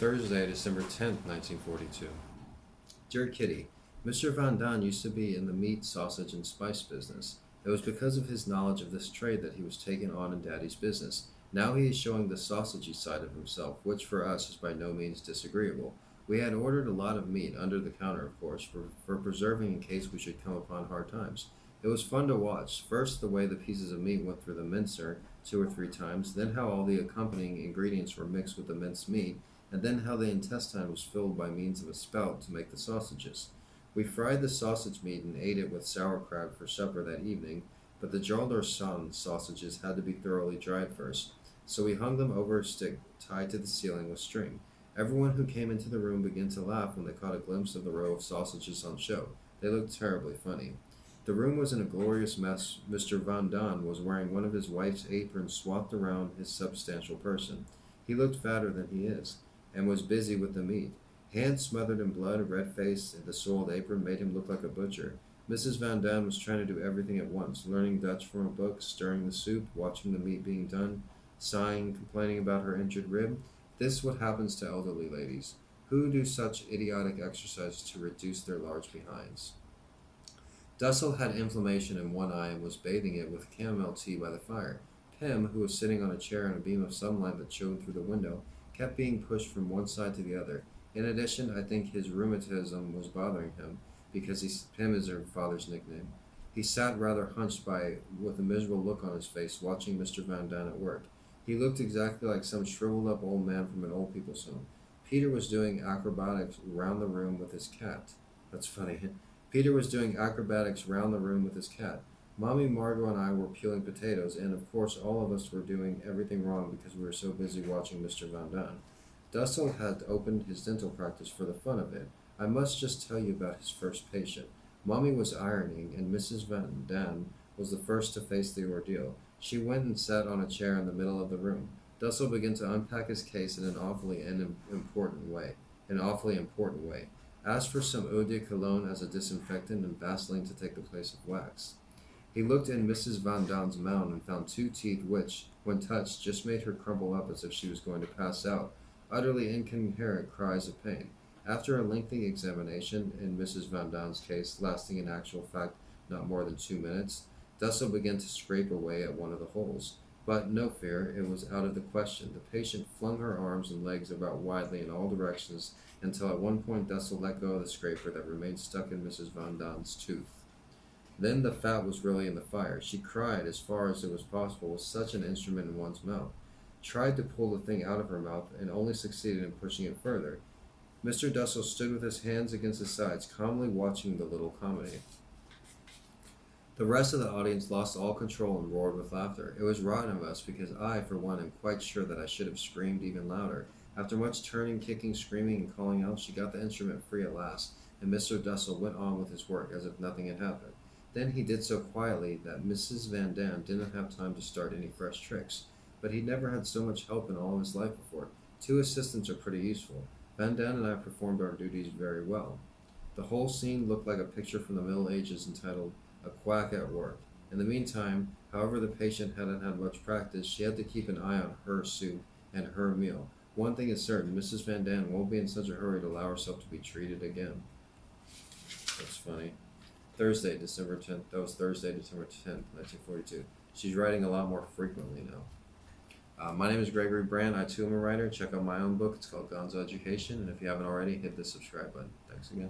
Thursday, December 10th, 1942. Dear Kitty, Mr. Van Daan used to be in the meat, sausage, and spice business. It was because of his knowledge of this trade that he was taken on in Daddy's business. Now he is showing the sausagey side of himself, which for us is by no means disagreeable. We had ordered a lot of meat, under the counter of course, for preserving in case we should come upon hard times. It was fun to watch, first the way the pieces of meat went through the mincer 2 or 3 times, then how all the accompanying ingredients were mixed with the minced meat, and then how the intestine was filled by means of a spout to make the sausages. We fried the sausage meat and ate it with sauerkraut for supper that evening, but the Jaldorsson sausages had to be thoroughly dried first, so we hung them over a stick tied to the ceiling with string. Everyone who came into the room began to laugh when they caught a glimpse of the row of sausages on show. They looked terribly funny. The room was in a glorious mess. Mr. Van Daan was wearing one of his wife's aprons swathed around his substantial person. He looked fatter than he is, and was busy with the meat. Hands smothered in blood, red-faced, and the soiled apron made him look like a butcher. Mrs. Van Daan was trying to do everything at once, learning Dutch from a book, stirring the soup, watching the meat being done, sighing, complaining about her injured rib. This is what happens to elderly ladies, who do such idiotic exercises to reduce their large behinds. Dussel had inflammation in one eye and was bathing it with chamomile tea by the fire. Pym, who was sitting on a chair in a beam of sunlight that shone through the window, kept being pushed from one side to the other. In addition, I think his rheumatism was bothering him, because Pym is her father's nickname. He sat rather hunched with a miserable look on his face, watching Mr. Van Daan at work. He looked exactly like some shriveled-up old man from an old people's home. Peter was doing acrobatics round the room with his cat. That's funny. Peter was doing acrobatics round the room with his cat. Mommy, Margot, and I were peeling potatoes, and of course all of us were doing everything wrong because we were so busy watching Mr. Van Daan. Dussel had opened his dental practice for the fun of it. I must just tell you about his first patient. Mommy was ironing, and Mrs. Van Daan was the first to face the ordeal. She went and sat on a chair in the middle of the room. Dussel began to unpack his case in an awfully important way. Asked for some eau de cologne as a disinfectant and Vaseline to take the place of wax. He looked in Mrs. Van Daan's mouth and found 2 teeth which, when touched, just made her crumple up as if she was going to pass out, utterly incoherent cries of pain. After a lengthy examination, in Mrs. Van Daan's case lasting in actual fact not more than 2 minutes, Dussel began to scrape away at one of the holes. But no fear, it was out of the question. The patient flung her arms and legs about widely in all directions until at one point Dussel let go of the scraper that remained stuck in Mrs. Van Daan's tooth. Then the fat was really in the fire. She cried as far as it was possible with such an instrument in one's mouth, tried to pull the thing out of her mouth, and only succeeded in pushing it further. Mr. Dussel stood with his hands against his sides, calmly watching the little comedy. The rest of the audience lost all control and roared with laughter. It was rotten of us, because I, for one, am quite sure that I should have screamed even louder. After much turning, kicking, screaming, and calling out, she got the instrument free at last, and Mr. Dussel went on with his work as if nothing had happened. Then he did so quietly that Mrs. Van Daan didn't have time to start any fresh tricks. But he'd never had so much help in all of his life before. 2 assistants are pretty useful. Van Daan and I performed our duties very well. The whole scene looked like a picture from the Middle Ages entitled A Quack at Work. In the meantime, however, the patient hadn't had much practice. She had to keep an eye on her soup and her meal. One thing is certain, Mrs. Van Daan won't be in such a hurry to allow herself to be treated again. That's funny. Thursday, December 10th. That was Thursday, December 10th, 1942. She's writing a lot more frequently now. My name is Gregory Brand. I too am a writer. Check out my own book. It's called Gonzo Education. And if you haven't already, hit the subscribe button. Thanks again.